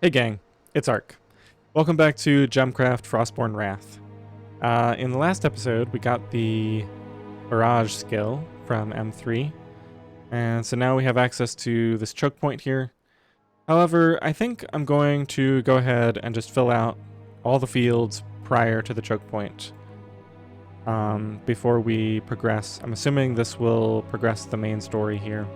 Hey gang, it's Ark. Welcome back to Gemcraft Frostborn Wrath. In the last episode, we got the barrage skill from M3, and so now we have access to this choke point here. However, I think I'm going to go ahead and just fill out all the fields prior to the choke point before we progress. I'm assuming this will progress the main story here.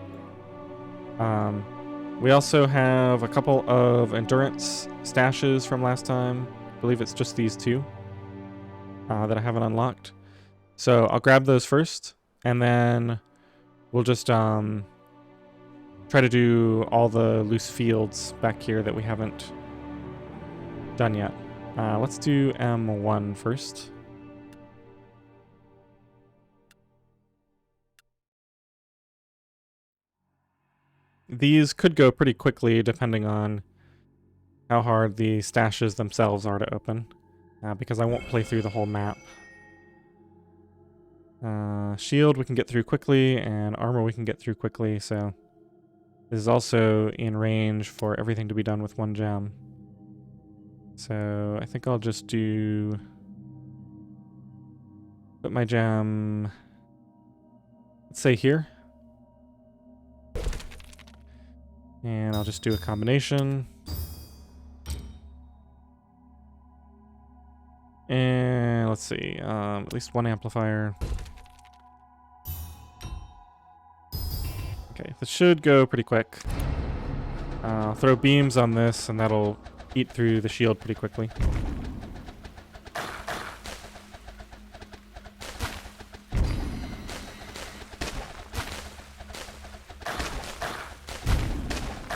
We also have a couple of endurance stashes from last time. I believe it's just these two that I haven't unlocked. So I'll grab those first, and then we'll just try to do all the loose fields back here that we haven't done yet. Let's do M1 first. These could go pretty quickly depending on how hard the stashes themselves are to open, because I won't play through the whole map. Shield we can get through quickly, and armor we can get through quickly, so this is also in range for everything to be done with one gem. So I think I'll just put my gem, let's say here. And I'll just do a combination. And let's see, at least one amplifier. Okay, this should go pretty quick. I'll throw beams on this, and that'll eat through the shield pretty quickly.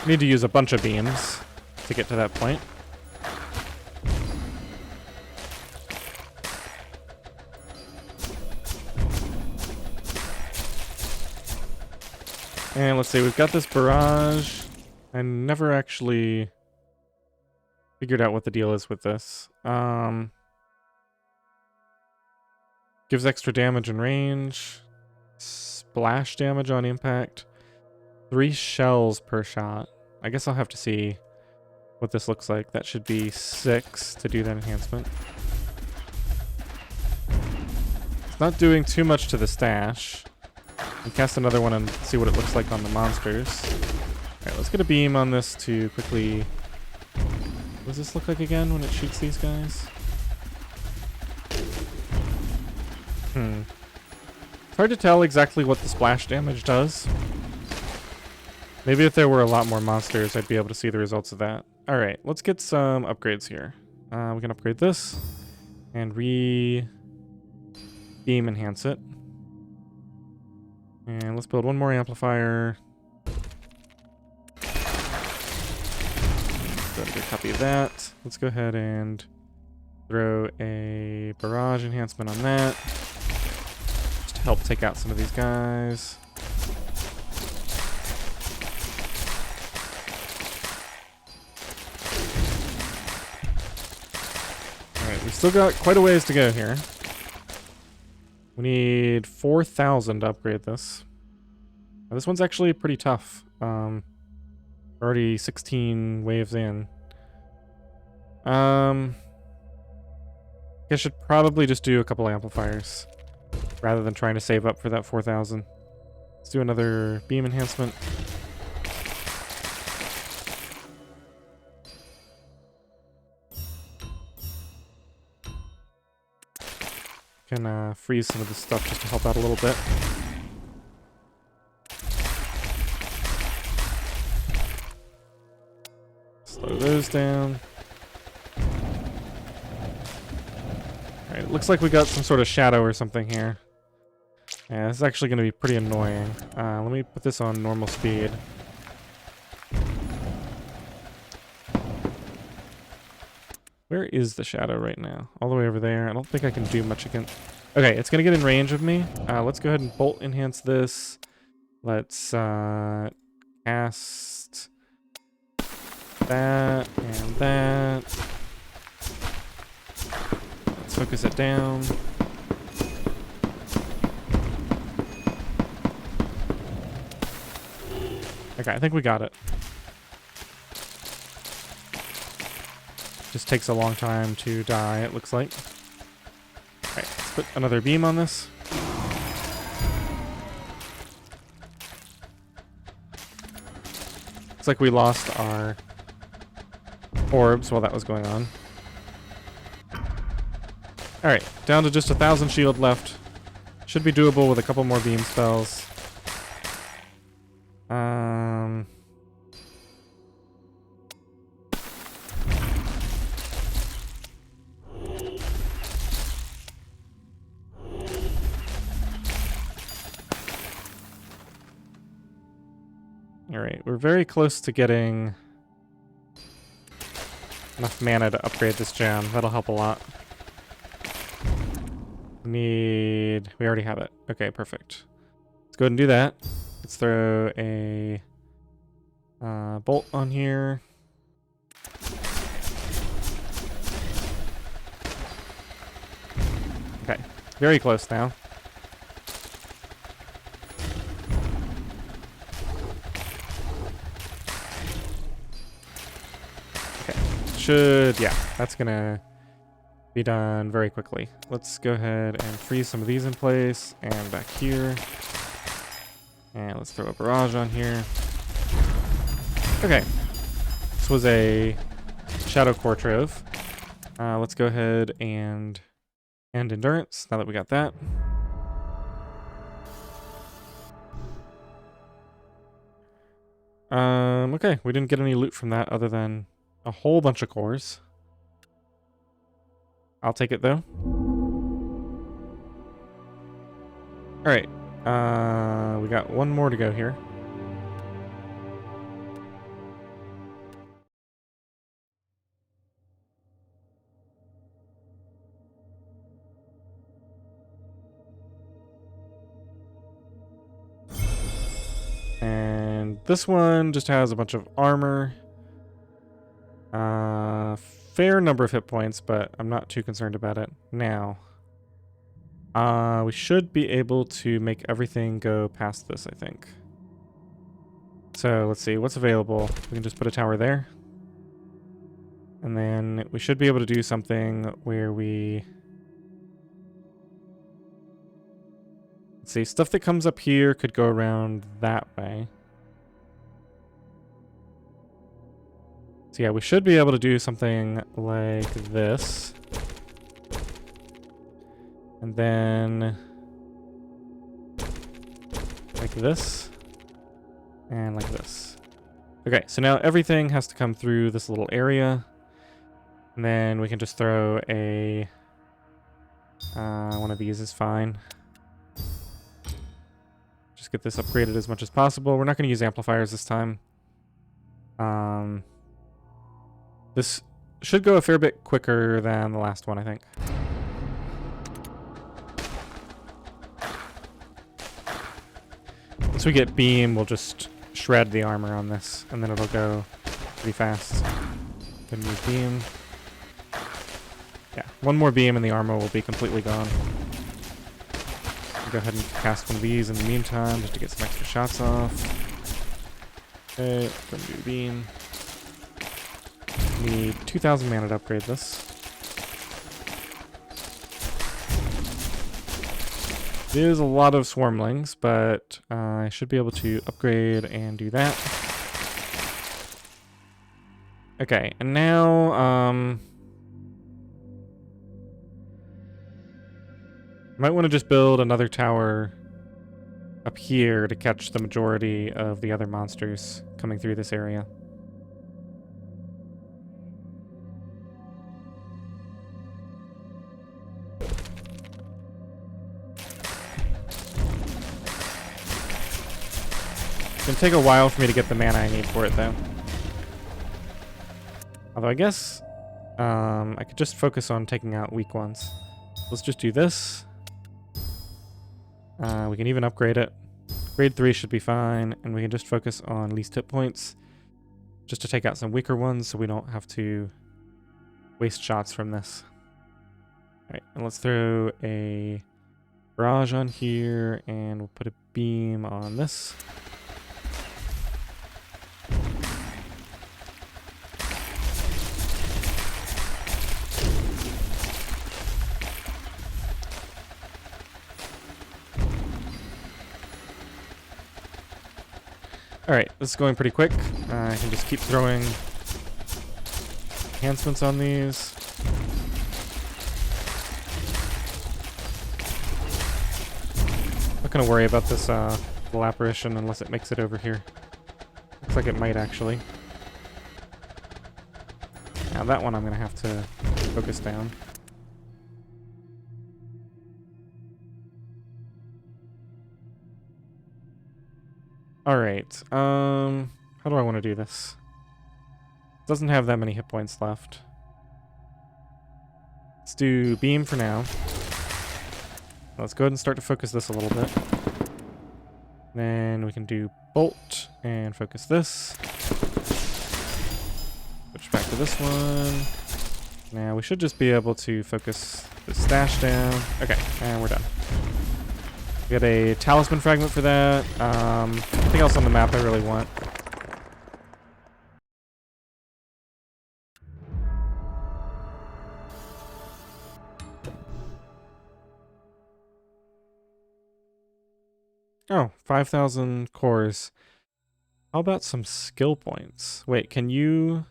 Need to use a bunch of beams to get to that point. And let's see, we've got this barrage. I never actually figured out what the deal is with this. Gives extra damage and range. Splash damage on impact. 3 shells per shot. I guess I'll have to see what this looks like. That should be 6 to do that enhancement. It's not doing too much to the stash. I'll cast another one and see what it looks like on the monsters. Alright, let's get a beam on this to quickly... What does this look like again when it shoots these guys? It's hard to tell exactly what the splash damage does. Maybe if there were a lot more monsters, I'd be able to see the results of that. Alright, let's get some upgrades here. We can upgrade this and beam enhance it. And let's build one more amplifier. Go ahead and get a copy of that. Let's go ahead and throw a barrage enhancement on that. Just to help take out some of these guys. Alright, we've still got quite a ways to go here. We need 4,000 to upgrade this. Now, this one's actually pretty tough. Already 16 waves in. I should probably just do a couple amplifiers rather than trying to save up for that 4,000. Let's do another beam enhancement. Can freeze some of this stuff just to help out a little bit. Slow those down. Alright, it looks like we got some sort of shadow or something here. Yeah, this is actually going to be pretty annoying. Let me put this on normal speed. Where is the shadow right now? All the way over there. I don't think I can do much against... Okay, it's going to get in range of me. Let's go ahead and bolt enhance this. Let's cast that and that. Let's focus it down. Okay, I think we got it. Just takes a long time to die, it looks like. Alright, let's put another beam on this. Looks like we lost our orbs while that was going on. Alright, down to just 1,000 shield left. Should be doable with a couple more beam spells. Alright, we're very close to getting enough mana to upgrade this gem. That'll help a lot. We already have it. Okay, perfect. Let's go ahead and do that. Let's throw a bolt on here. Okay, very close now. Yeah, that's gonna be done very quickly. Let's go ahead and freeze some of these in place, and back here. And let's throw a barrage on here. Okay, this was a Shadow Core Trove. Let's go ahead and end Endurance, now that we got that. Okay, we didn't get any loot from that other than a whole bunch of cores. I'll take it though. Alright. We got one more to go here. And this one just has a bunch of armor. Fair number of hit points, but I'm not too concerned about it now. We should be able to make everything go past this, I think. So let's see, what's available? We can just put a tower there. And then we should be able to do something where we... Let's see, stuff that comes up here could go around that way. So yeah, we should be able to do something like this. And then like this. And like this. Okay, so now everything has to come through this little area. And then we can just throw a... one of these is fine. Just get this upgraded as much as possible. We're not going to use amplifiers this time. This should go a fair bit quicker than the last one, I think. Once we get beam, we'll just shred the armor on this, and then it'll go pretty fast. Then use beam. Yeah, one more beam and the armor will be completely gone. Go ahead and cast one of these in the meantime, just to get some extra shots off. Okay, then do beam. Need 2,000 mana to upgrade this. It is a lot of swarmlings, but I should be able to upgrade and do that. Okay, and now might want to just build another tower up here to catch the majority of the other monsters coming through this area. It's gonna take a while for me to get the mana I need for it, though. Although I guess I could just focus on taking out weak ones. Let's just do this. We can even upgrade it. Grade 3 should be fine, and we can just focus on least hit points just to take out some weaker ones so we don't have to waste shots from this. Alright, and let's throw a barrage on here, and we'll put a beam on this. Alright, this is going pretty quick. I can just keep throwing enhancements on these. Not gonna worry about this little apparition unless it makes it over here. Looks like it might actually. Now that one I'm gonna have to focus down. Alright, how do I want to do this? Doesn't have that many hit points left. Let's do beam for now. Let's go ahead and start to focus this a little bit. Then we can do bolt and focus this. Switch back to this one. Now we should just be able to focus the stash down. Okay, and we're done. We got a talisman fragment for that. Nothing else on the map I really want. Oh, 5,000 cores. How about some skill points? Wait, can you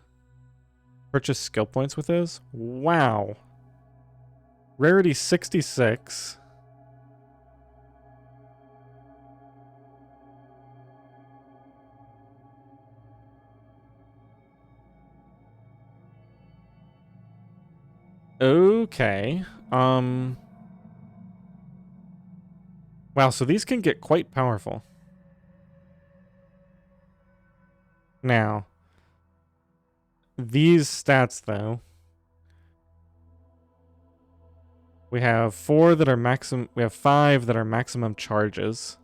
purchase skill points with those? Wow. Rarity 66. Okay. Wow, so these can get quite powerful. Now, these stats though. We have 4 that are maximum, we have 5 that are maximum charges,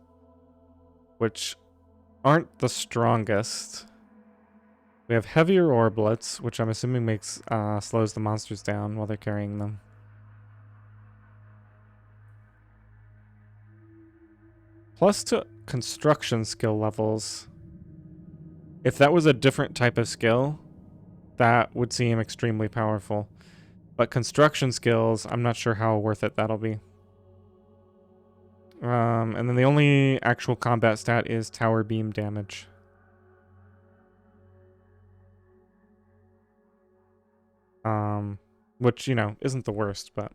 which aren't the strongest. We have heavier orblets, which I'm assuming makes slows the monsters down while they're carrying them. Plus to construction skill levels. If that was a different type of skill, that would seem extremely powerful. But construction skills, I'm not sure how worth it that'll be. And then the only actual combat stat is tower beam damage. Which, you know, isn't the worst, but...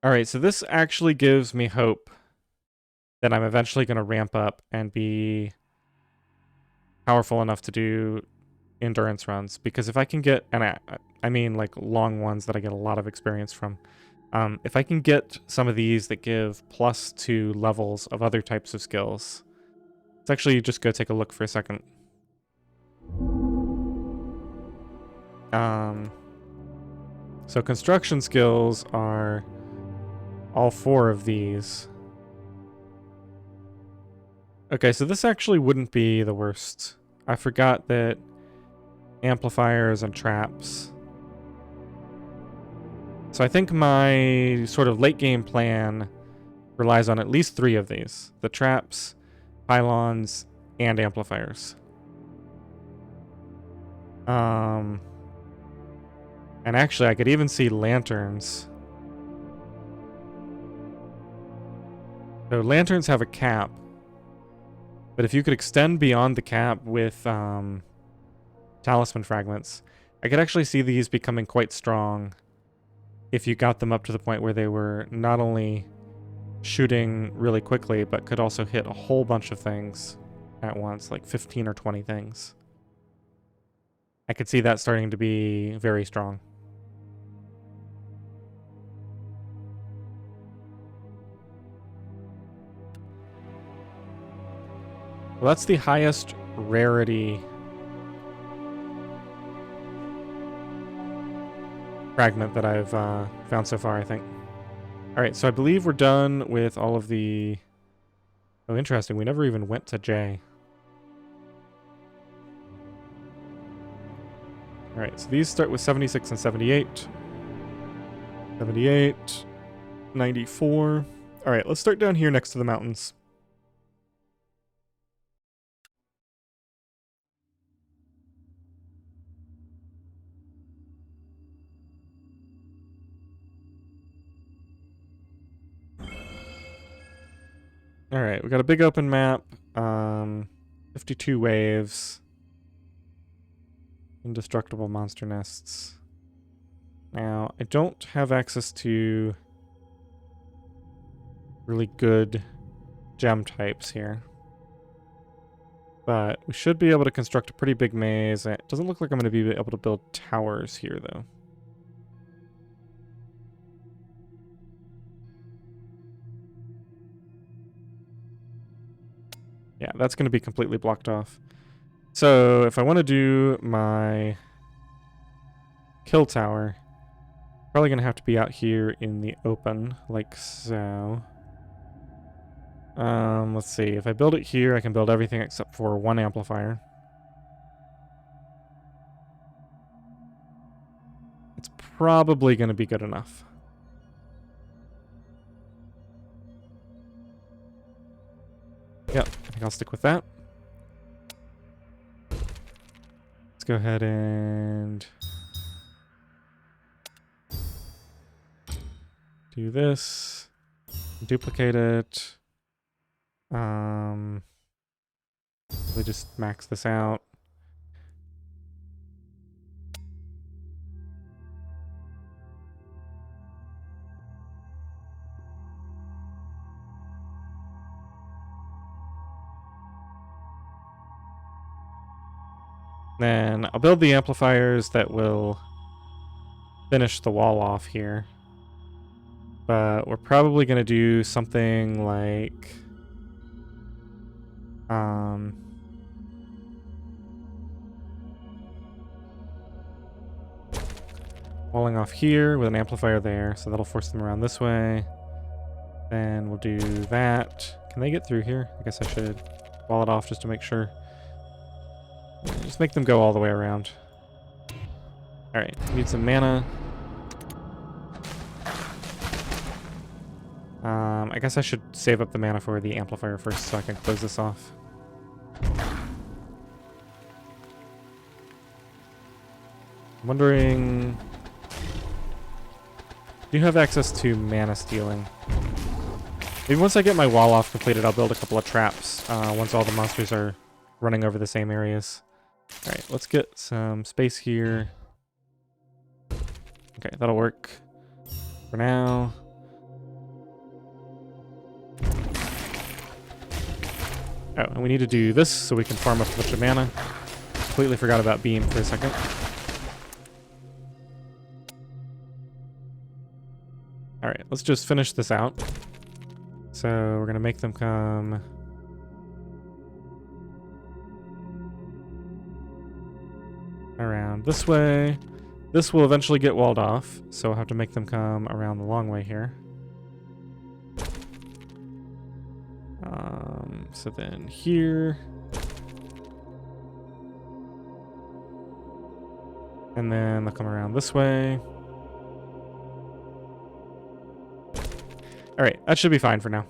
Alright, so this actually gives me hope that I'm eventually going to ramp up and be powerful enough to do endurance runs. Because if I can get, and I mean like long ones that I get a lot of experience from, if I can get some of these that give +2 levels of other types of skills, let's actually just go take a look for a second. So construction skills are all 4 of these. Okay, so this actually wouldn't be the worst. I forgot that amplifiers and traps. So I think my sort of late game plan relies on at least 3 of these. The traps, pylons, and amplifiers. And actually I could even see lanterns. So lanterns have a cap. But if you could extend beyond the cap with talisman fragments, I could actually see these becoming quite strong if you got them up to the point where they were not only shooting really quickly, but could also hit a whole bunch of things at once, like 15 or 20 things. I could see that starting to be very strong. Well, that's the highest rarity fragment that I've found so far, I think. Alright, so I believe we're done with all of the... Oh, interesting. We never even went to J. Alright, so these start with 76 and 78. 78. 94. Alright, let's start down here next to the mountains. All right, we got a big open map. 52 waves. Indestructible monster nests. Now, I don't have access to really good gem types here. But we should be able to construct a pretty big maze. It doesn't look like I'm going to be able to build towers here, though. Yeah, that's going to be completely blocked off. So if I want to do my kill tower, probably going to have to be out here in the open, like so. Let's see. If I build it here, I can build everything except for one amplifier. It's probably going to be good enough. Yep, I think I'll stick with that. Let's go ahead and do this. Duplicate it. Really just max this out. Then I'll build the amplifiers that will finish the wall off here. But we're probably going to do something like... walling off here with an amplifier there, so that'll force them around this way. Then we'll do that. Can they get through here? I guess I should wall it off just to make sure. Just make them go all the way around. Alright, need some mana. I guess I should save up the mana for the amplifier first so I can close this off. I'm wondering... do you have access to mana stealing? Maybe once I get my wall off completed, I'll build a couple of traps once all the monsters are running over the same areas. Alright, let's get some space here. Okay, that'll work for now. Oh, and we need to do this so we can farm up a bunch of mana. Completely forgot about Beam for a second. Alright, let's just finish this out. So we're going to make them come... around this way. This will eventually get walled off, so I'll have to make them come around the long way here. So then here. And then they'll come around this way. Alright, that should be fine for now.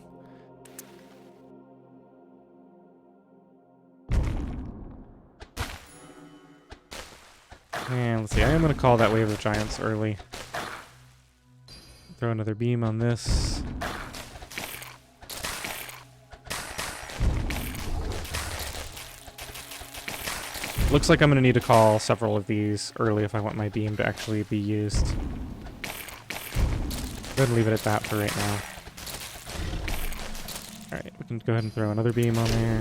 And let's see, I am going to call that wave of giants early. Throw another beam on this. Looks like I'm going to need to call several of these early if I want my beam to actually be used. Go ahead and leave it at that for right now. Alright, we can go ahead and throw another beam on there.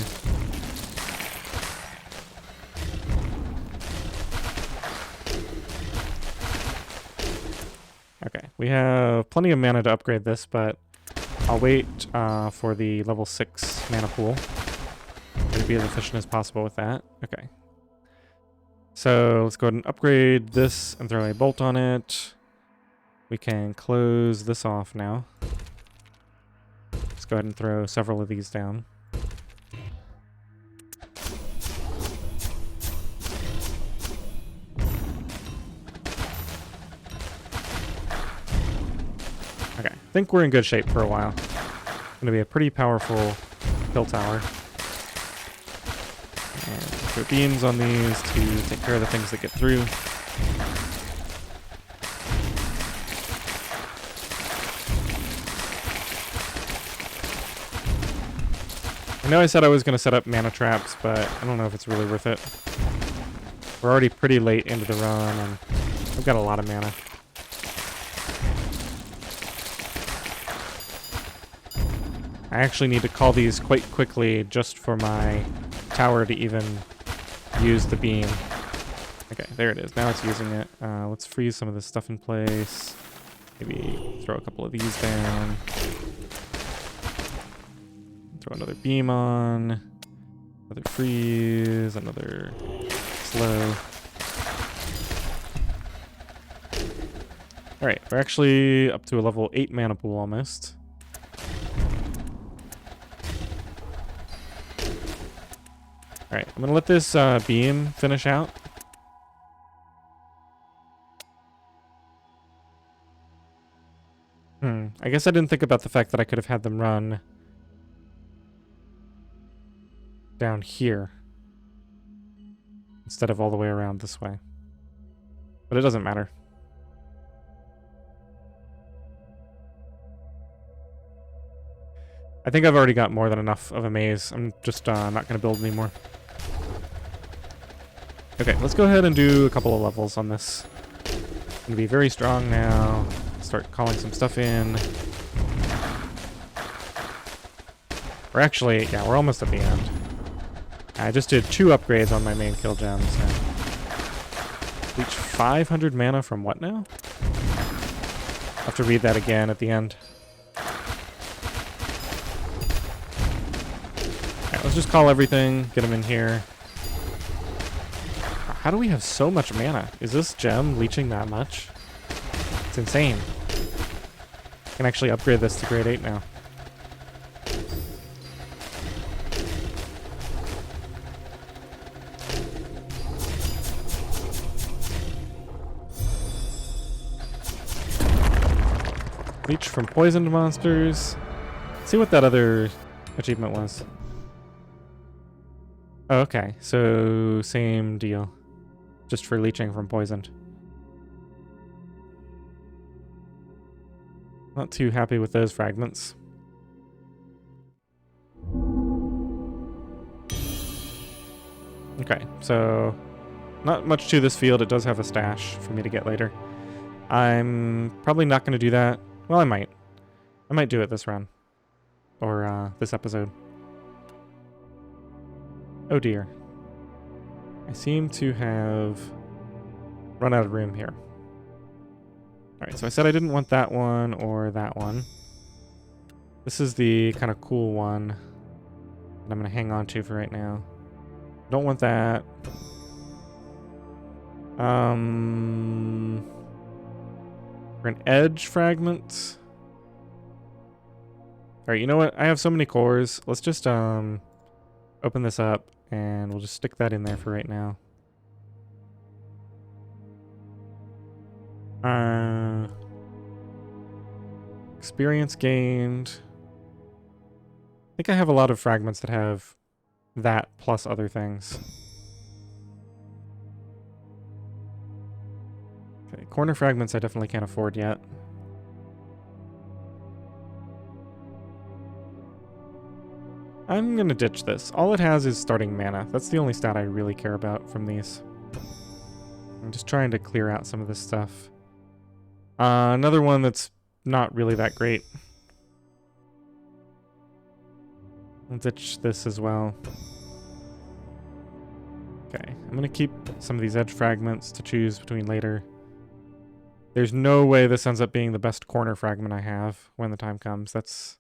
Okay, we have plenty of mana to upgrade this, but I'll wait for the level 6 mana pool. Try to be as efficient as possible with that. Okay. So let's go ahead and upgrade this and throw a bolt on it. We can close this off now. Let's go ahead and throw several of these down. Okay, I think we're in good shape for a while. It's going to be a pretty powerful kill tower. And throw beams on these to take care of the things that get through. I know I said I was going to set up mana traps, but I don't know if it's really worth it. We're already pretty late into the run, and I've got a lot of mana. I actually need to call these quite quickly just for my tower to even use the beam. Okay, there it is. Now it's using it. Let's freeze some of this stuff in place. Maybe throw a couple of these down. Throw another beam on. Another freeze. Another slow. Alright, we're actually up to a level 8 mana pool almost. Alright, I'm gonna let this beam finish out. I guess I didn't think about the fact that I could have had them run down here instead of all the way around this way. But it doesn't matter. I think I've already got more than enough of a maze. I'm just not going to build anymore. Okay, let's go ahead and do a couple of levels on this. I'm going to be very strong now. Start calling some stuff in. We're actually, yeah, we're almost at the end. I just did 2 upgrades on my main kill gems. Reach 500 mana from what now? I'll have to read that again at the end. Alright, let's just call everything, get them in here. How do we have so much mana? Is this gem leeching that much? It's insane. I can actually upgrade this to grade 8 now. Leech from poisoned monsters. Let's see what that other achievement was. Oh, okay. So, same deal. Just for leeching from poisoned. Not too happy with those fragments. Okay, so not much to this field. It does have a stash for me to get later. I'm probably not going to do that. Well, I might. I might do it this run. Or this episode. Oh dear. I seem to have run out of room here. Alright, so I said I didn't want that one or that one. This is the kind of cool one that I'm going to hang on to for right now. Don't want that. For an edge fragment. Alright, you know what? I have so many cores. Let's just open this up and we'll just stick that in there for right now. Experience gained. I think I have a lot of fragments that have that plus other things. Okay, corner fragments I definitely can't afford yet. I'm gonna ditch this. All it has is starting mana. That's the only stat I really care about from these. I'm just trying to clear out some of this stuff. Another one that's not really that great. I'll ditch this as well. Okay, I'm gonna keep some of these edge fragments to choose between later. There's no way this ends up being the best corner fragment I have when the time comes. That's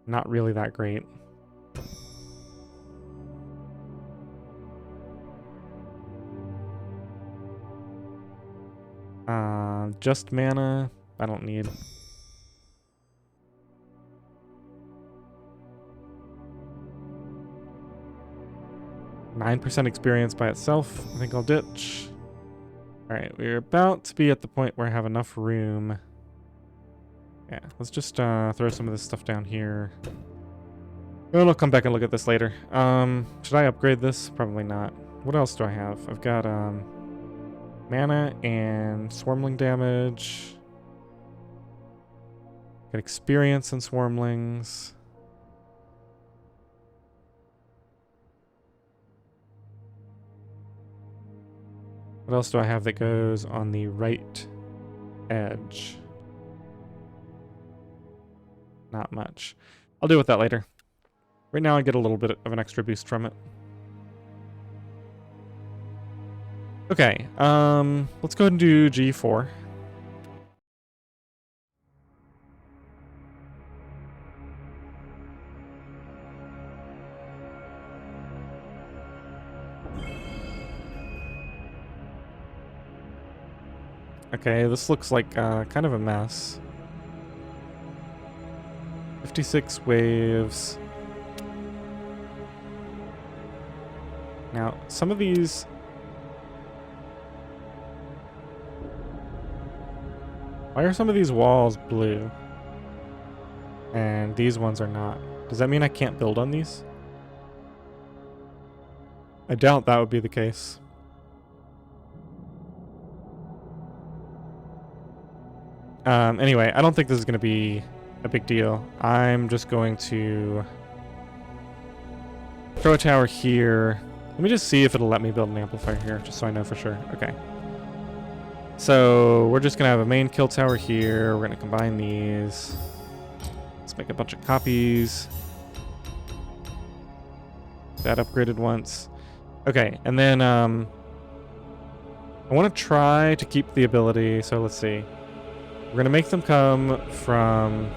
not really that great. Just mana, I don't need. %9 experience by itself. I think I'll ditch. Alright, we're about to be at the point where I have enough room. Yeah, let's just throw some of this stuff down here. And I'll come back and look at this later. Should I upgrade this? Probably not. What else do I have? I've got mana and swarmling damage. Got experience in swarmlings. What else do I have that goes on the right edge? Not much. I'll deal with that later. Right now I get a little bit of an extra boost from it. Okay, let's go ahead and do G4. Okay, this looks like kind of a mess. 56 waves. Now, some of these... Why are some of these walls blue? And these ones are not. Does that mean I can't build on these? I doubt that would be the case. Anyway, I don't think this is going to be a big deal. I'm just going to throw a tower here. Let me just see if it'll let me build an amplifier here, just so I know for sure. Okay. So we're just going to have a main kill tower here. We're going to combine these. Let's make a bunch of copies. That upgraded once. Okay, and then I want to try to keep the ability. So let's see. We're going to make them come from...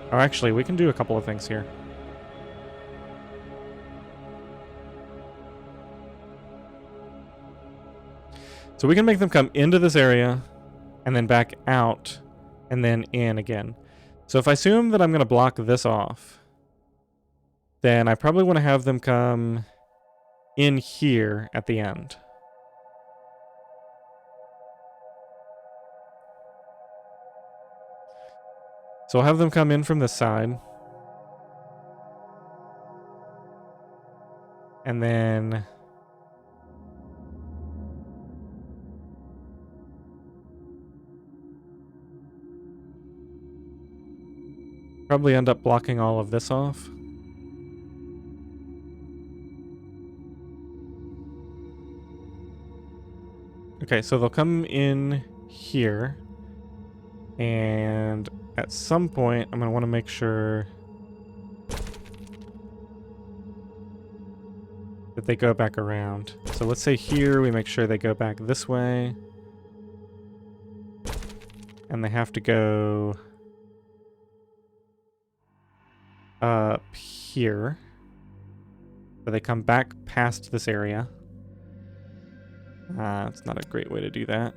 Oh, actually, we can do a couple of things here. So we can make them come into this area, and then back out, and then in again. So if I assume that I'm going to block this off, then I probably want to have them come in here at the end. So I'll have them come in from this side. And then... probably end up blocking all of this off. Okay, so they'll come in here. And at some point, I'm going to want to make sure that they go back around. So let's say here we make sure they go back this way. And they have to go up here. So they come back past this area. It's not a great way to do that.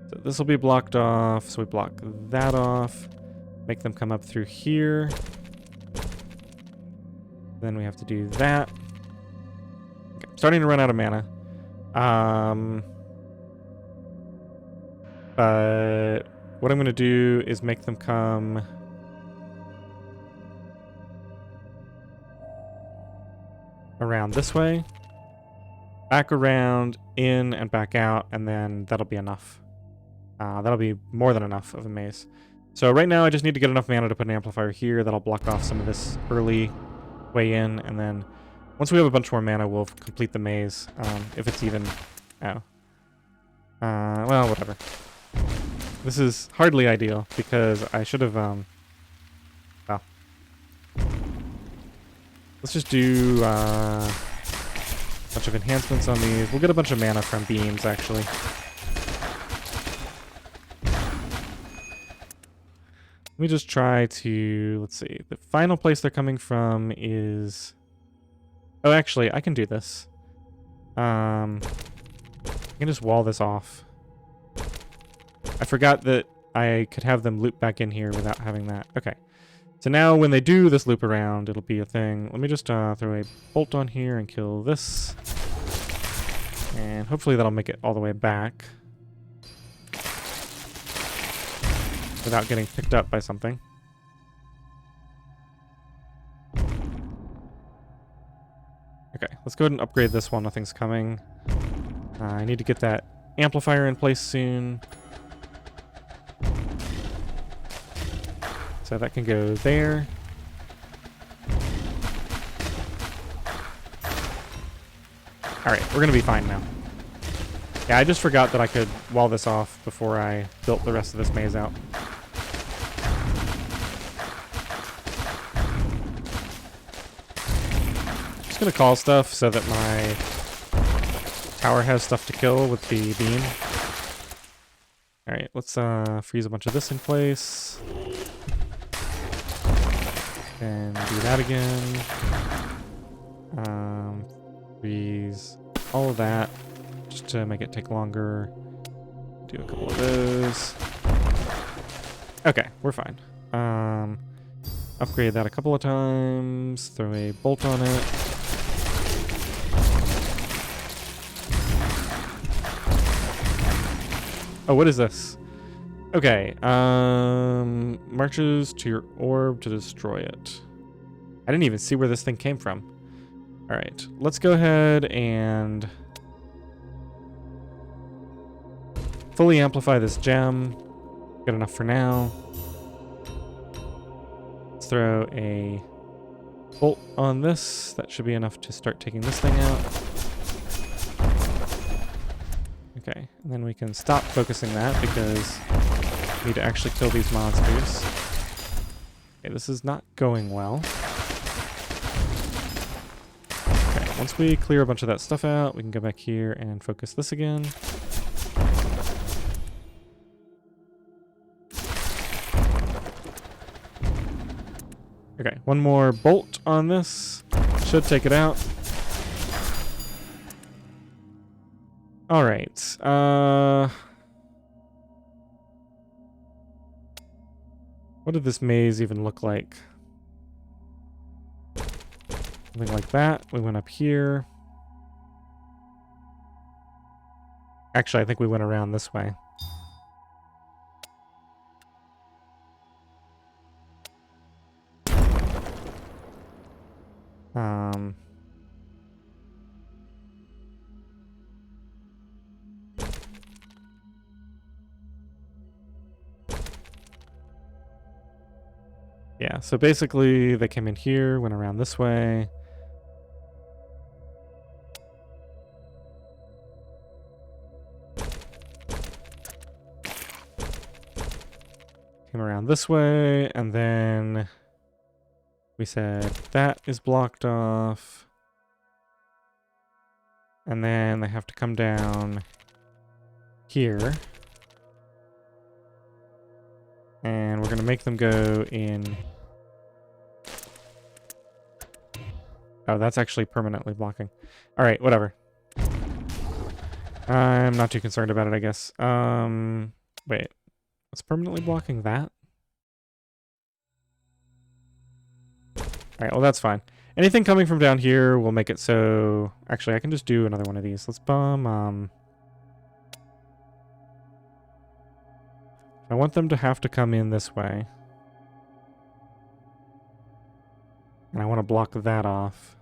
So this will be blocked off, so we block that off. Make them come up through here. Then we have to do that. Okay, I'm starting to run out of mana. But what I'm going to do is make them come... around this way. Back around, in, and back out, and then that'll be enough. That'll be more than enough of a maze. So right now I just need to get enough mana to put an amplifier here that'll block off some of this early way in, and then once we have a bunch more mana, we'll complete the maze, if it's even... Oh. Well, whatever. This is hardly ideal, because I should have, well. Let's just do, a bunch of enhancements on these. We'll get a bunch of mana from beams, actually. Let me just try to, let's see, the final place they're coming from is... Oh, actually, I can do this. I can just wall this off. I forgot that I could have them loop back in here without having that. Okay. So now when they do this loop around, it'll be a thing. Let me just throw a bolt on here and kill this. And hopefully that'll make it all the way back. Without getting picked up by something. Okay, let's go ahead and upgrade this while nothing's coming. I need to get that amplifier in place soon. So that can go there. Alright, we're gonna be fine now. Yeah, I just forgot that I could wall this off before I built the rest of this maze out. Just gonna call stuff so that my tower has stuff to kill with the beam. Alright, let's freeze a bunch of this in place. And do that again. Freeze all of that just to make it take longer. Do a couple of those. Okay, we're fine. Upgrade that a couple of times. Throw a bolt on it. Oh, what is this? Okay, marches to your orb to destroy it. I didn't even see where this thing came from. Alright, let's go ahead and fully amplify this gem. Good enough for now. Let's throw a bolt on this. That should be enough to start taking this thing out. Okay, and then we can stop focusing that because we need to actually kill these monsters. Okay, this is not going well. Okay, once we clear a bunch of that stuff out, we can go back here and focus this again. Okay, one more bolt on this. Should take it out. Alright, what did this maze even look like? Something like that. We went up here. Actually, I think we went around this way. Yeah, so basically they came in here, went around this way. Came around this way, and then we said that is blocked off. And then they have to come down here. And we're going to make them go in... Oh, that's actually permanently blocking. Alright, whatever. I'm not too concerned about it, I guess. Wait. What's permanently blocking that? Alright, well that's fine. Anything coming from down here will make it so... Actually, I can just do another one of these. Let's I want them to have to come in this way. And I want to block that off.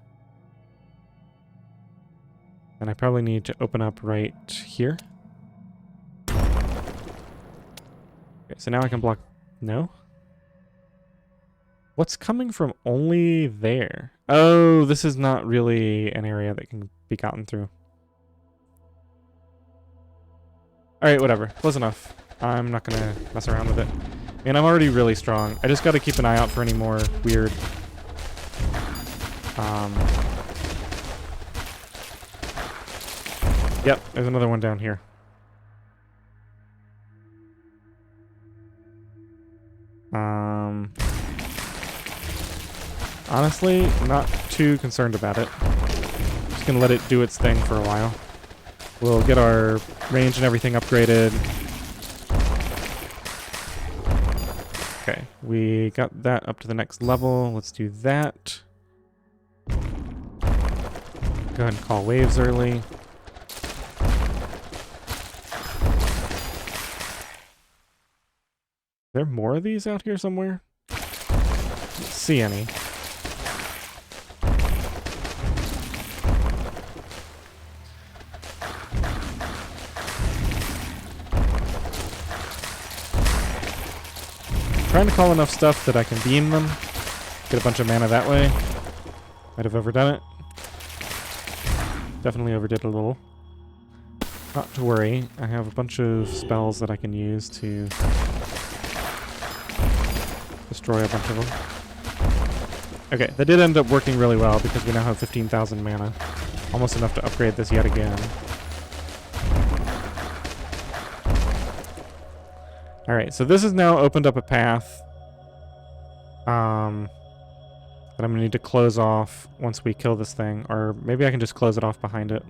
And I probably need to open up right here. Okay, so now I can block... No? What's coming from only there? Oh, this is not really an area that can be gotten through. Alright, whatever. Close enough. I'm not gonna mess around with it. Man, I'm already really strong. I just gotta keep an eye out for any more weird... Yep, there's another one down here. Honestly, not too concerned about it. Just gonna let it do its thing for a while. We'll get our range and everything upgraded. Okay, we got that up to the next level. Let's do that. Go ahead and call waves early. Are there more of these out here somewhere? I don't see any. Trying to call enough stuff that I can beam them. Get a bunch of mana that way. Might have overdone it. Definitely overdid a little. Not to worry, I have a bunch of spells that I can use to destroy a bunch of them. Okay, that did end up working really well because we now have 15,000 mana. Almost enough to upgrade this yet again. Alright, so this has now opened up a path that I'm going to need to close off once we kill this thing. Or maybe I can just close it off behind it.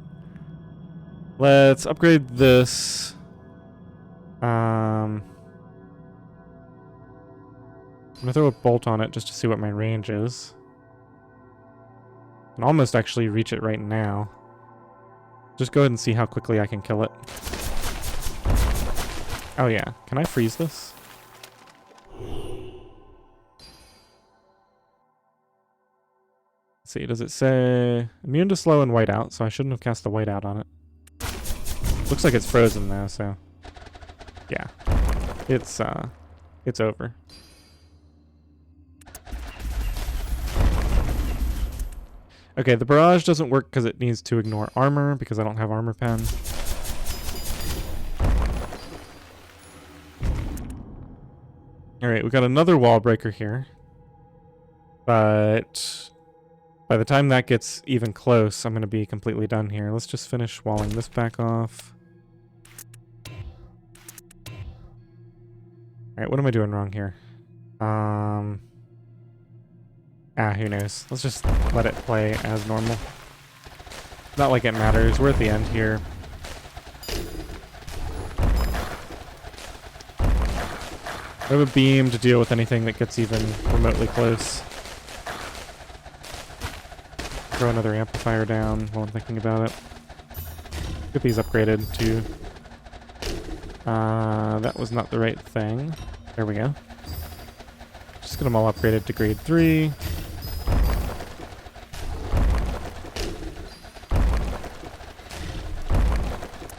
Let's upgrade this. I'm going to throw a bolt on it just to see what my range is. I can almost actually reach it right now. Just go ahead and see how quickly I can kill it. Oh yeah, can I freeze this? Let's see, does it say immune to slow and whiteout, so I shouldn't have cast the whiteout on it. Looks like it's frozen though, so yeah. It's over. Okay, the barrage doesn't work because it needs to ignore armor because I don't have armor pen. Alright, we got another wall breaker here. But by the time that gets even close, I'm going to be completely done here. Let's just finish walling this back off. Alright, what am I doing wrong here? Who knows? Let's just let it play as normal. Not like it matters. We're at the end here. I have a beam to deal with anything that gets even remotely close. Throw another amplifier down while I'm thinking about it. Get these upgraded too. That was not the right thing. There we go. Just get them all upgraded to grade 3.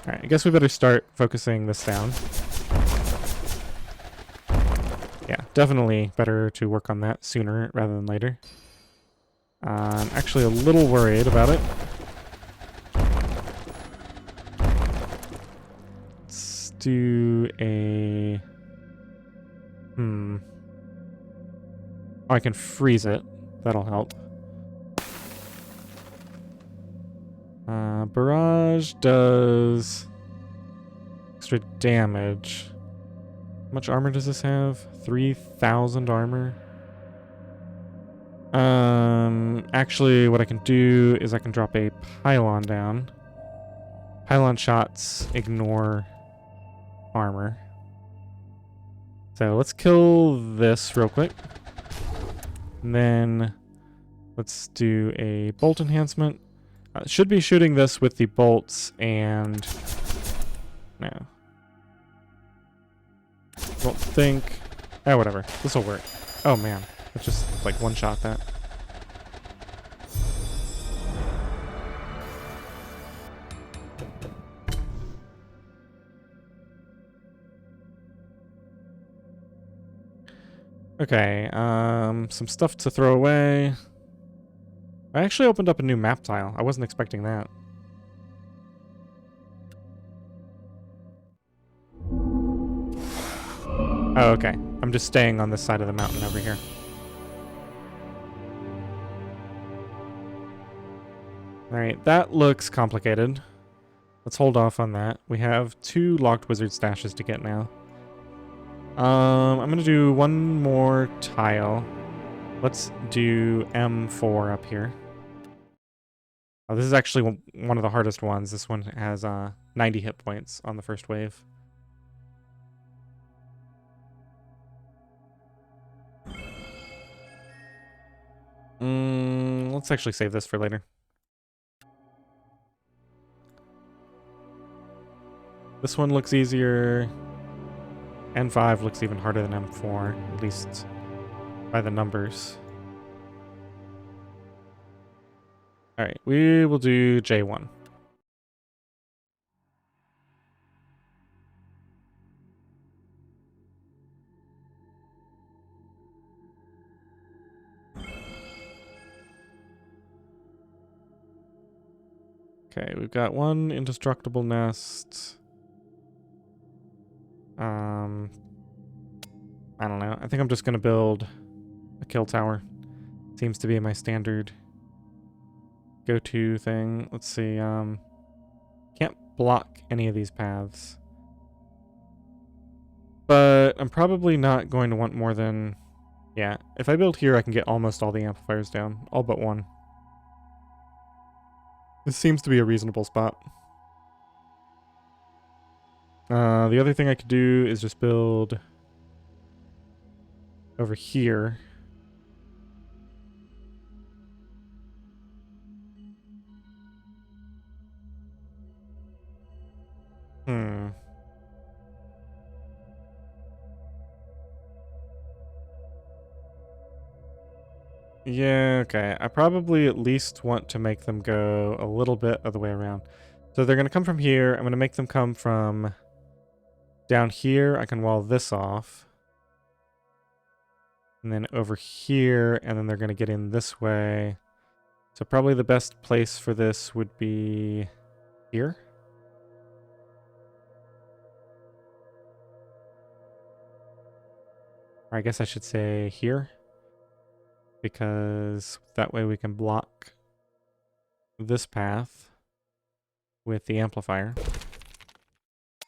Alright, I guess we better start focusing this down. Yeah, definitely better to work on that sooner rather than later. I'm actually a little worried about it. Let's do a... Oh, I can freeze it. That'll help. Barrage does extra damage. How much armor does this have? 3,000 armor. Actually, what I can do is I can drop a pylon down. Pylon shots ignore armor. So let's kill this real quick. And then let's do a bolt enhancement. Should be shooting this with the bolts and... No. Don't think... Oh, whatever. This'll work. Oh, man. Let's just, like, one-shot that. Okay, some stuff to throw away. I actually opened up a new map tile. I wasn't expecting that. Oh, okay. I'm just staying on this side of the mountain over here. Alright, that looks complicated. Let's hold off on that. We have 2 locked wizard stashes to get now. I'm gonna do one more tile. Let's do M4 up here. Oh, this is actually one of the hardest ones. This one has 90 hit points on the first wave. Let's actually save this for later. This one looks easier. N5 looks even harder than M4, at least by the numbers. Alright, we will do J1. Okay, we've got one indestructible nest. I don't know. I think I'm just gonna build a kill tower. Seems to be my standard go-to thing. Let's see, can't block any of these paths. But I'm probably not going to want more than... Yeah, if I build here, I can get almost all the amplifiers down. All but one. This seems to be a reasonable spot. The other thing I could do is just build over here. Yeah, okay. I probably at least want to make them go a little bit of the way around. So they're going to come from here. I'm going to make them come from down here. I can wall this off. And then over here, and then they're going to get in this way. So probably the best place for this would be here. Or I guess I should say here. Because that way we can block this path with the amplifier.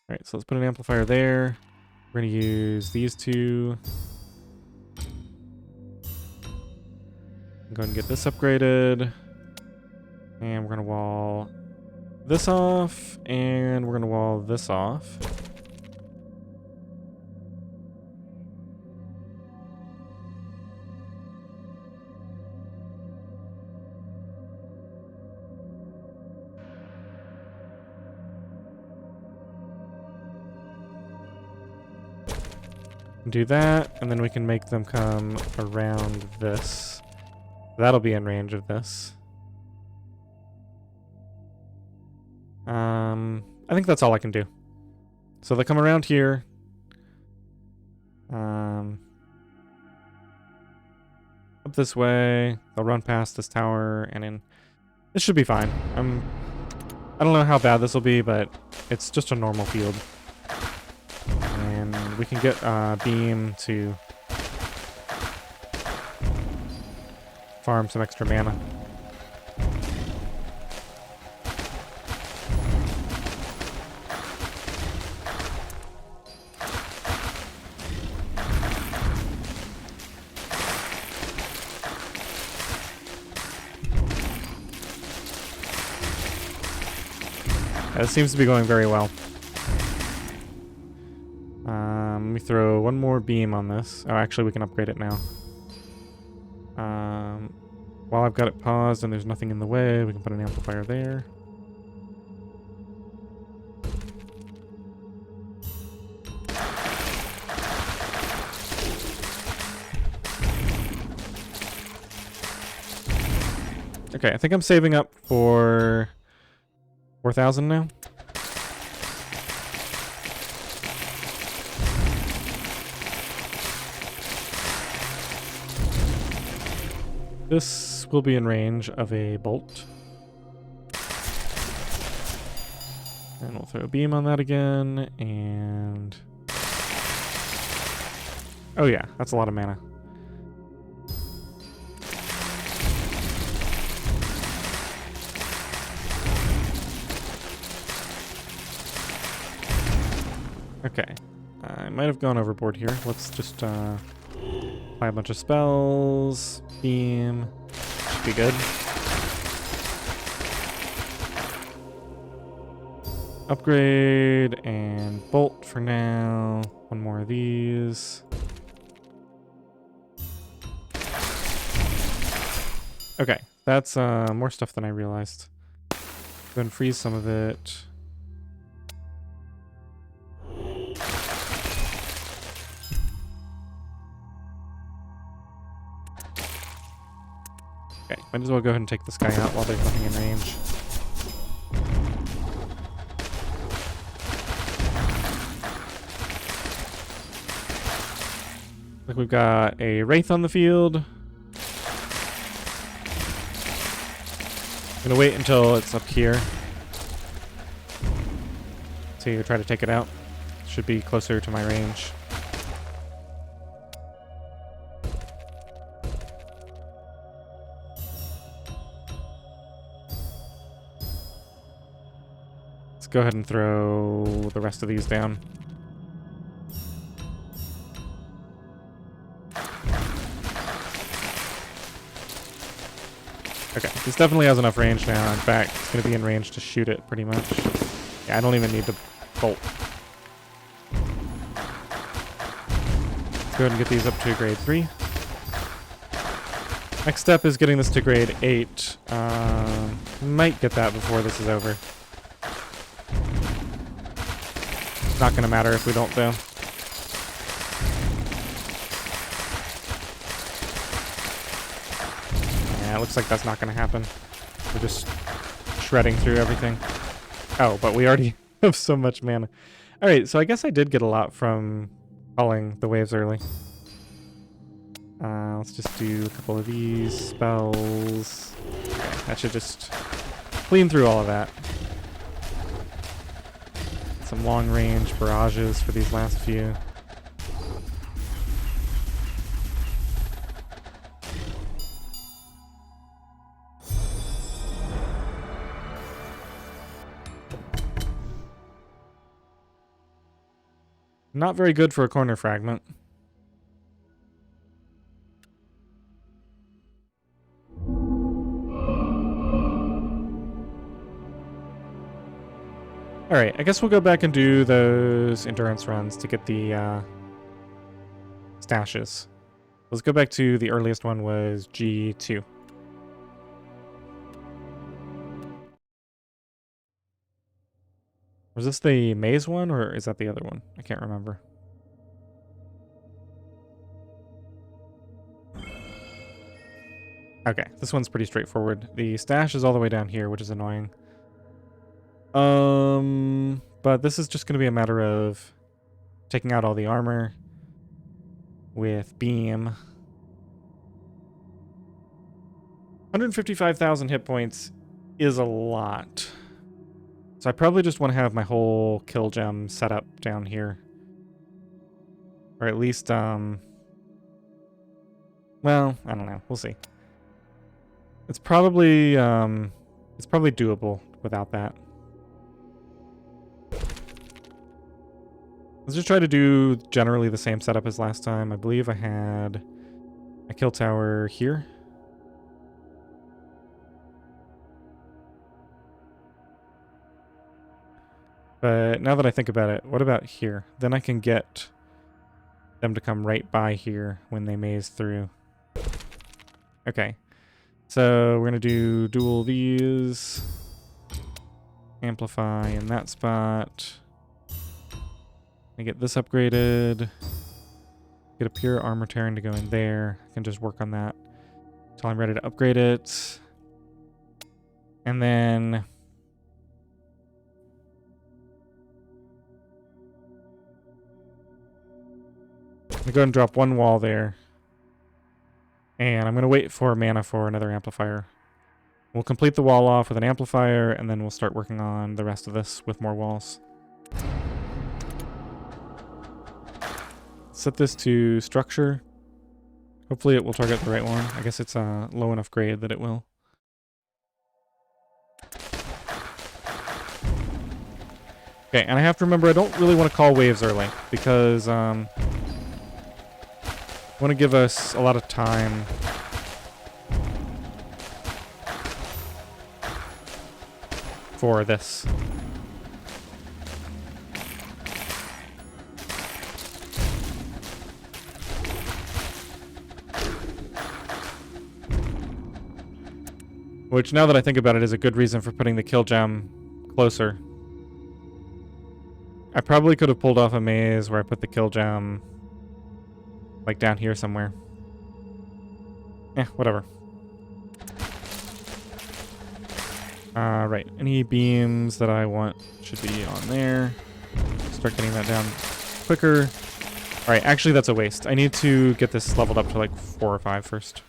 Alright, so let's put an amplifier there. We're going to use these two. Go ahead and get this upgraded. And we're going to wall this off. And we're going to wall this off. Do that, and then we can make them come around this. That'll be in range of this. I think that's all I can do. So they come around here. Up this way. They'll run past this tower, and in. This should be fine. I don't know how bad this will be, but it's just a normal field. And we can get Beam to farm some extra mana. It seems to be going very well. Let me throw one more beam on this. Oh, actually, we can upgrade it now. While I've got it paused and there's nothing in the way, we can put an amplifier there. Okay, I think I'm saving up for 4,000 now. This will be in range of a bolt. And we'll throw a beam on that again, and... Oh yeah, that's a lot of mana. Okay, I might have gone overboard here. Let's just apply a bunch of spells. Beam. Should be good. Upgrade and bolt for now. One more of these. Okay, that's more stuff than I realized. Go and freeze some of it. Okay, might as well go ahead and take this guy out while there's nothing in range. Look, we've got a Wraith on the field. I'm gonna wait until it's up here. to try to take it out. Should be closer to my range. Let's go ahead and throw the rest of these down. Okay, this definitely has enough range now. In fact, it's going to be in range to shoot it pretty much. Yeah, I don't even need to bolt. Let's go ahead and get these up to grade 3. Next step is getting this to grade 8. Might get that before this is over. Not going to matter if we don't, though. Yeah, it looks like that's not going to happen. We're just shredding through everything. Oh, but we already have so much mana. Alright, so I guess I did get a lot from calling the waves early. Let's just do a couple of these spells. Okay, that should just clean through all of that. Some long-range barrages for these last few. Not very good for a corner fragment. Alright, I guess we'll go back and do those endurance runs to get the stashes. Let's go back to the earliest one was G2. Was this the maze one, or is that the other one? I can't remember. Okay, this one's pretty straightforward. The stash is all the way down here, which is annoying. But this is just going to be a matter of taking out all the armor with beam. 155,000 hit points is a lot. So I probably just want to have my whole kill gem set up down here. Or at least, well, I don't know. We'll see. It's probably doable without that. Let's just try to do generally the same setup as last time. I believe I had a kill tower here. But now that I think about it, what about here? Then I can get them to come right by here when they maze through. Okay. So we're going to do dual these. Amplify in that spot. I get this upgraded. Get a pure armor tearing to go in there. I can just work on that until I'm ready to upgrade it. And then I'm going to go ahead and drop one wall there. And I'm going to wait for mana for another amplifier. We'll complete the wall off with an amplifier, and then we'll start working on the rest of this with more walls. Set this to structure. Hopefully it will target the right one. I guess it's a low enough grade that it will. Okay, and I have to remember I don't really want to call waves early because I want to give us a lot of time for this. Which, now that I think about it, is a good reason for putting the kill gem closer. I probably could have pulled off a maze where I put the kill gem like down here somewhere. Whatever. Right. Any beams that I want should be on there. Start getting that down quicker. Alright, actually that's a waste. I need to get this leveled up to like 4 or 5 first.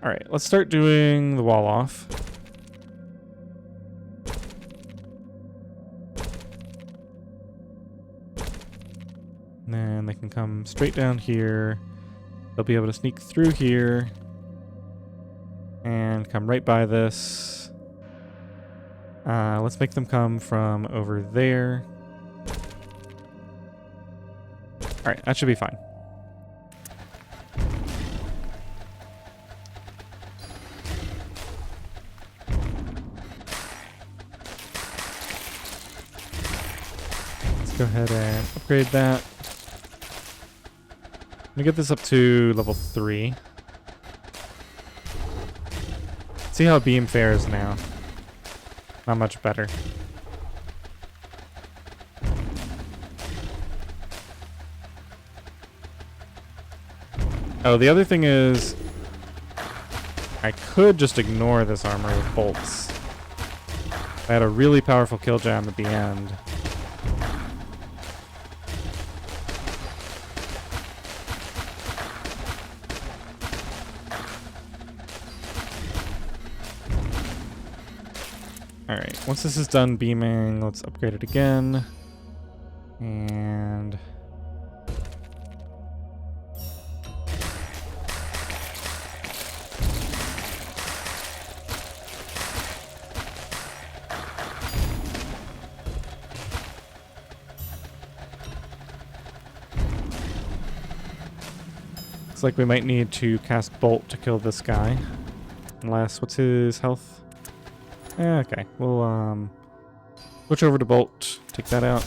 Alright, let's start doing the wall off. And then they can come straight down here. They'll be able to sneak through here. And come right by this. Let's make them come from over there. Alright, that should be fine. Let's go ahead and upgrade that. I'm gonna get this up to level 3. See how beam fares now. Not much better. Oh, the other thing is I could just ignore this armor with bolts. I had a really powerful kill jam at the end. Alright, once this is done beaming, let's upgrade it again. And... looks like we might need to cast Bolt to kill this guy. Unless, what's his health? Yeah, okay, we'll switch over to Bolt, take that out.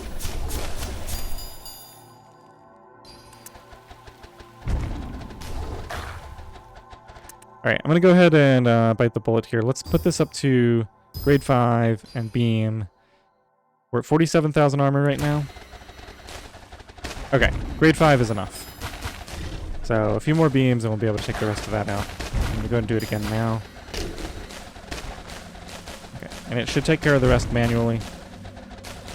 Alright, I'm gonna go ahead and bite the bullet here. Let's put this up to grade 5 and beam. We're at 47,000 armor right now. Okay, grade 5 is enough. So a few more beams and we'll be able to take the rest of that out. I'm gonna go and do it again now. And it should take care of the rest manually.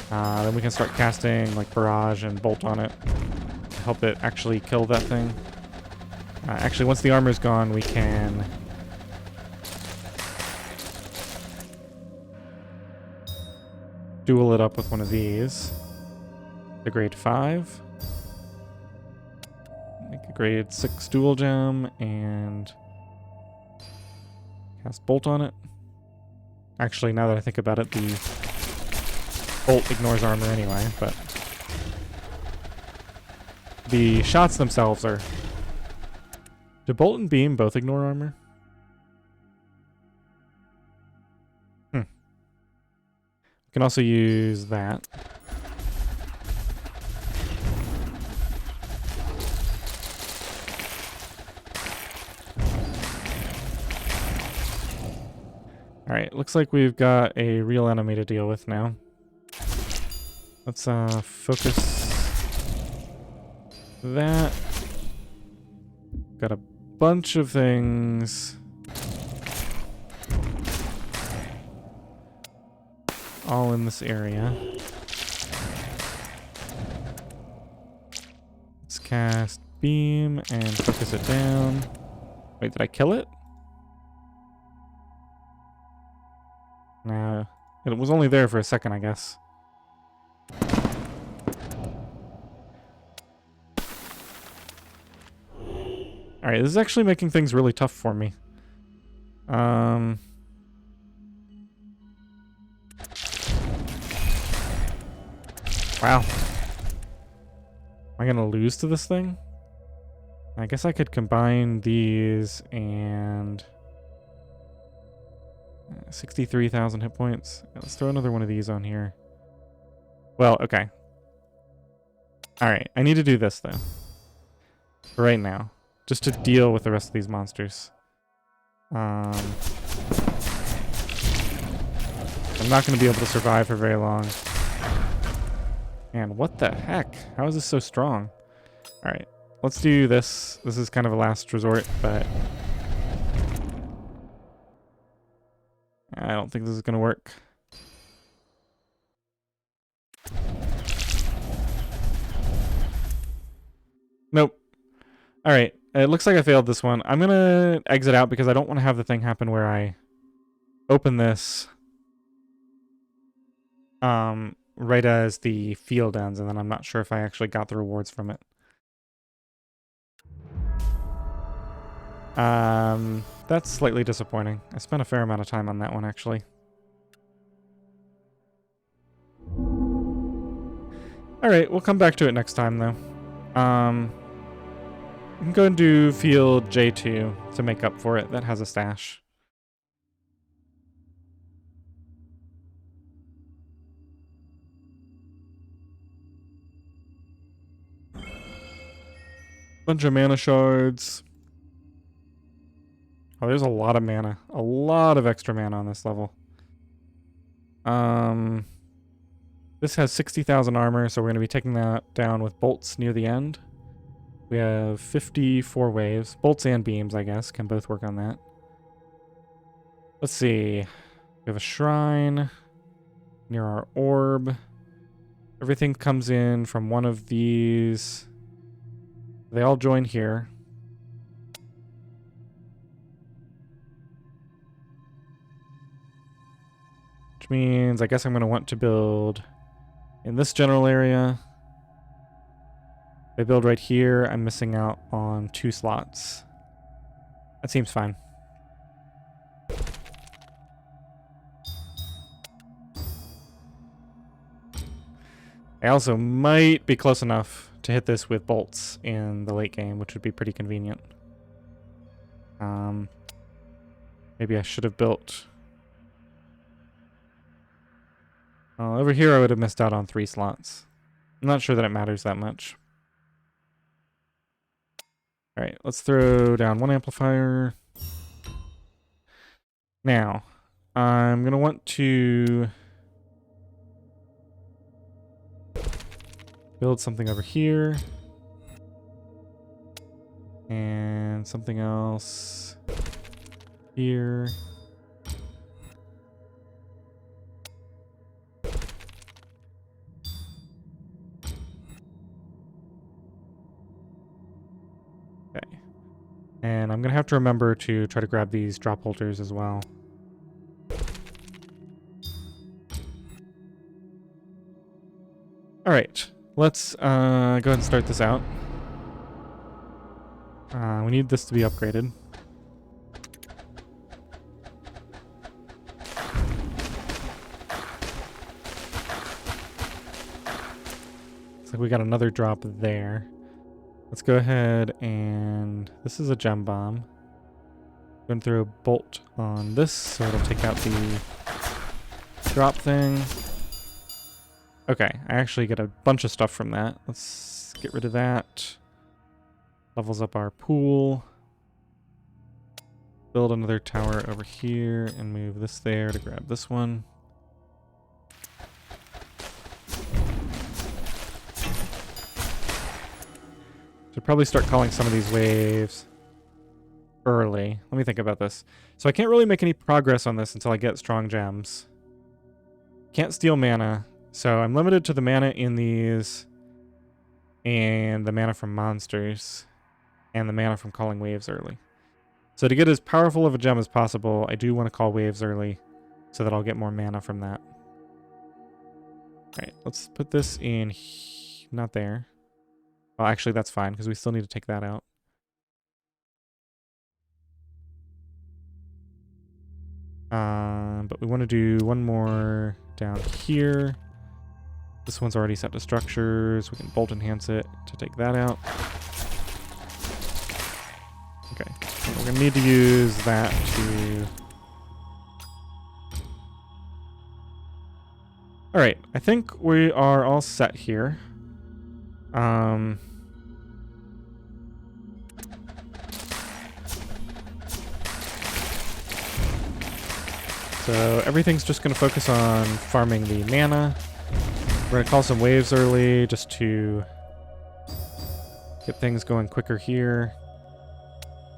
Then we can start casting like Barrage and Bolt on it to help it actually kill that thing. Actually, once the armor's gone, we can duel it up with one of these. The grade 5. Make a grade 6 dual gem and cast Bolt on it. Actually, now that I think about it, the Bolt ignores armor anyway, but the shots themselves are... Do Bolt and Beam both ignore armor? We can also use that. Alright, looks like we've got a real enemy to deal with now. Let's focus that. Got a bunch of things all in this area. Let's cast Beam and focus it down. Wait, did I kill it? No, it was only there for a second, I guess. Alright, this is actually making things really tough for me. Wow. Am I gonna lose to this thing? I guess I could combine these and... 63,000 hit points. Let's throw another one of these on here. Well, okay. Alright, I need to do this, though. For right now. Just to deal with the rest of these monsters. I'm not going to be able to survive for very long. Man, what the heck? How is this so strong? Alright, let's do this. This is kind of a last resort, but... I don't think this is going to work. Nope. Alright. It looks like I failed this one. I'm gonna exit out because I don't want to have the thing happen where I open this right as the field ends, and then I'm not sure if I actually got the rewards from it. That's slightly disappointing. I spent a fair amount of time on that one, actually. Alright, we'll come back to it next time, though. I'm going to do field J2 to make up for it. That has a stash. Bunch of mana shards. Oh, there's a lot of mana. A lot of extra mana on this level. This has 60,000 armor, so we're going to be taking that down with bolts near the end. We have 54 waves. Bolts and beams, I guess, can both work on that. Let's see. We have a shrine near our orb. Everything comes in from one of these. They all join here. Which means I guess I'm going to want to build in this general area. If I build right here, I'm missing out on 2 slots. That seems fine. I also might be close enough to hit this with bolts in the late game, which would be pretty convenient. Maybe I should have built... over here I would have missed out on 3 slots. I'm not sure that it matters that much. Alright, let's throw down 1 amplifier. Now, I'm going to want to build something over here. And something else here. Okay. And I'm going to have to remember to try to grab these drop holders as well. Alright, let's go ahead and start this out. We need this to be upgraded. Looks like we got another drop there. Let's go ahead and... This is a gem bomb. I'm going to throw a bolt on this so it'll take out the drop thing. Okay, I actually get a bunch of stuff from that. Let's get rid of that. Levels up our pool. Build another tower over here and move this there to grab this one. Should probably start calling some of these waves early. Let me think about this. So I can't really make any progress on this until I get strong gems. Can't steal mana. So I'm limited to the mana in these and the mana from monsters and the mana from calling waves early. So to get as powerful of a gem as possible, I do want to call waves early so that I'll get more mana from that. Alright, let's put this in not there. Well, actually that's fine because we still need to take that out. But we want to do one more down here. This one's already set to structures. We can bolt enhance it to take that out. Okay. We're going to need to use that to... Alright. I think we are all set here. So everything's just going to focus on farming the mana. We're going to call some waves early just to get things going quicker here.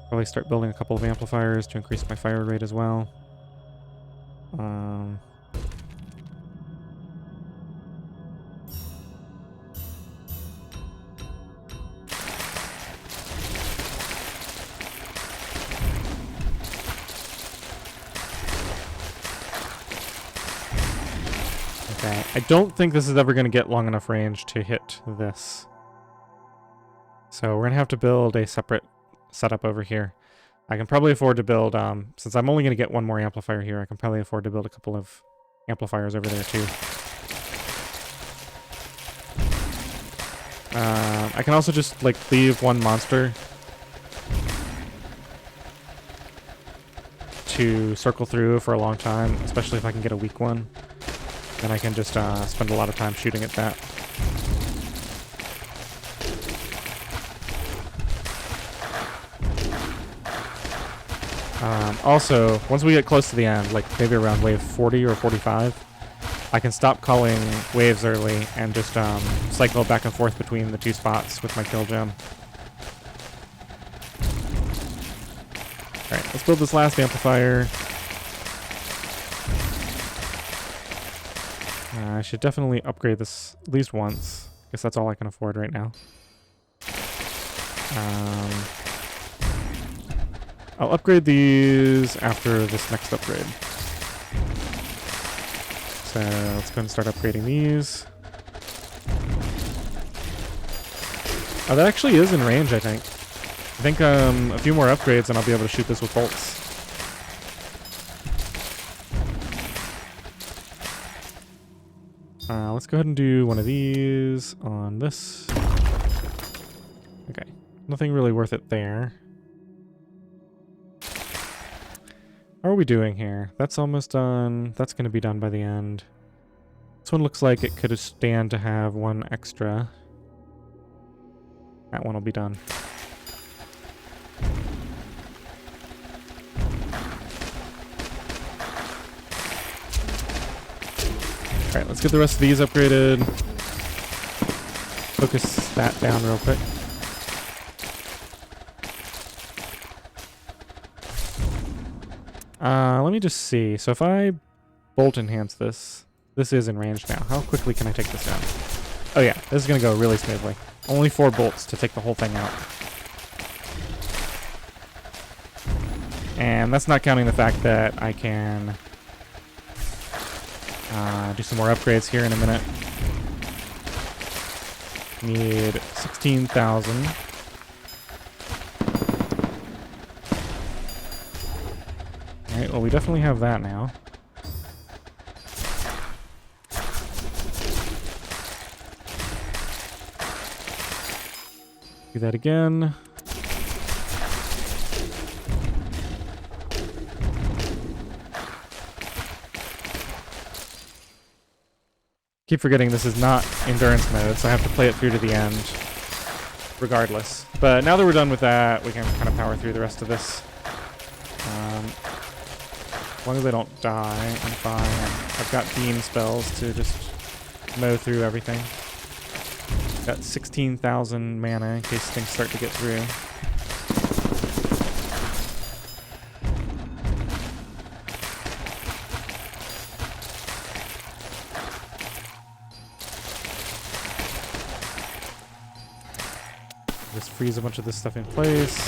Probably start building a couple of amplifiers to increase my fire rate as well. Okay, I don't think this is ever going to get long enough range to hit this. So we're going to have to build a separate setup over here. I can probably afford to build, since I'm only going to get one more amplifier here, I can probably afford to build a couple of amplifiers over there too. I can also just, like, leave one monster to circle through for a long time, especially if I can get a weak one. Then I can just spend a lot of time shooting at that. Also, once we get close to the end, like maybe around wave 40 or 45, I can stop calling waves early and just cycle back and forth between the two spots with my kill gem. Alright, let's build this last amplifier. I should definitely upgrade this at least once. I guess that's all I can afford right now. I'll upgrade these after this next upgrade. So let's go and start upgrading these. Oh, that actually is in range, I think. I think a few more upgrades and I'll be able to shoot this with bolts. Let's go ahead and do one of these on this. Okay, nothing really worth it there. How are we doing here? That's almost done. That's going to be done by the end. This one looks like it could stand to have one extra. That one will be done. Alright, let's get the rest of these upgraded. Focus that down real quick. Let me just see. So if I bolt enhance this, this is in range now. How quickly can I take this down? Oh yeah, this is going to go really smoothly. Only 4 bolts to take the whole thing out. And that's not counting the fact that I can do some more upgrades here in a minute. Need 16,000. Alright, well we definitely have that now. Do that again. Keep forgetting this is not endurance mode, so I have to play it through to the end regardless. But now that we're done with that, we can kind of power through the rest of this. As long as I don't die, I'm fine. I've got beam spells to just mow through everything. Got 16,000 mana in case things start to get through. Just freeze a bunch of this stuff in place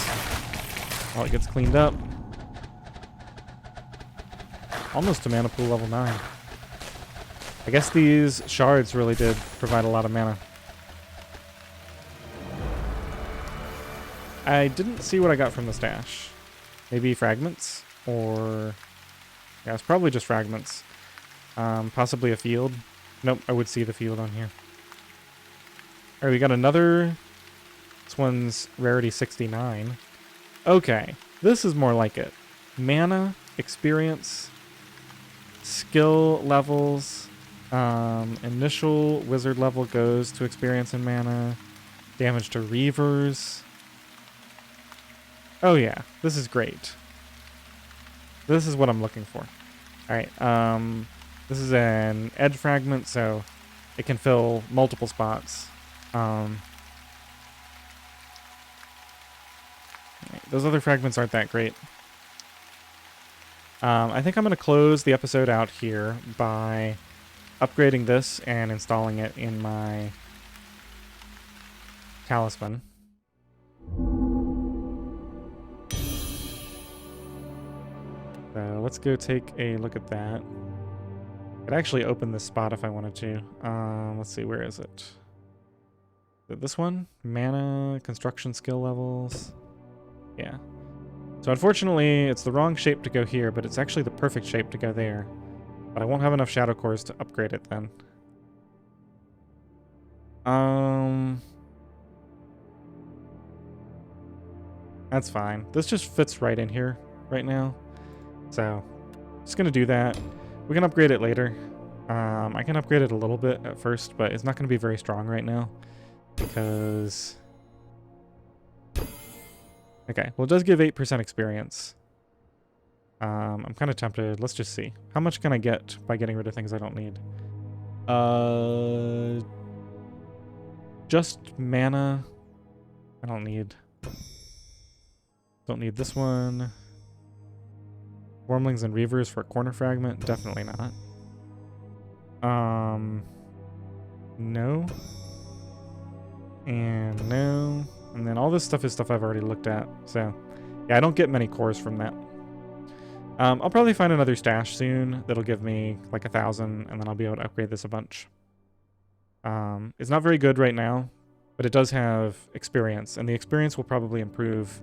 while it gets cleaned up. Almost to mana pool level 9. I guess these shards really did provide a lot of mana. I didn't see what I got from the stash. Maybe fragments? Or... yeah, it's probably just fragments. Possibly a field. Nope, I would see the field on here. Alright, we got another... this one's Rarity 69. Okay, this is more like it. Mana, experience, skill levels, initial wizard level goes to experience and mana, damage to reavers. Oh yeah, this is great. This is what I'm looking for. Alright, this is an edge fragment, so it can fill multiple spots. Those other fragments aren't that great. I think I'm going to close the episode out here by upgrading this and installing it in my talisman. So let's go take a look at that. I'd actually open this spot if I wanted to. Let's see, where is it? Is it this one? Mana, construction skill levels. Yeah. So unfortunately, it's the wrong shape to go here, but it's actually the perfect shape to go there. But I won't have enough shadow cores to upgrade it then. That's fine. This just fits right in here right now. So, just gonna do that. We can upgrade it later. I can upgrade it a little bit at first, but it's not gonna be very strong right now because... Okay, well it does give 8% experience. I'm kind of tempted. Let's just see. How much can I get by getting rid of things I don't need? Just mana. I don't need this one. Wormlings and Reavers for a corner fragment? Definitely not. No. And no. And then all this stuff is stuff I've already looked at. So, yeah, I don't get many cores from that. I'll probably find another stash soon that'll give me like 1,000, and then I'll be able to upgrade this a bunch. It's not very good right now, but it does have experience, and the experience will probably improve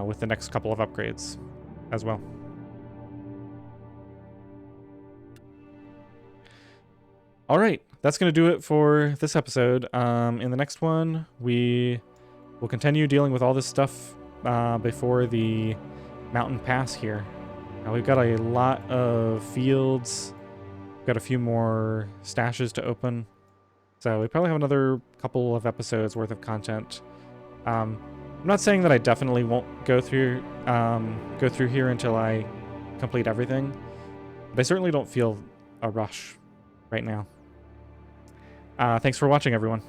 with the next couple of upgrades as well. All right, that's going to do it for this episode. In the next one, we will continue dealing with all this stuff before the mountain pass here. Now we've got a lot of fields. We've got a few more stashes to open. So we probably have another couple of episodes worth of content. I'm not saying that I definitely won't go through here until I complete everything, but I certainly don't feel a rush right now. Thanks for watching, everyone.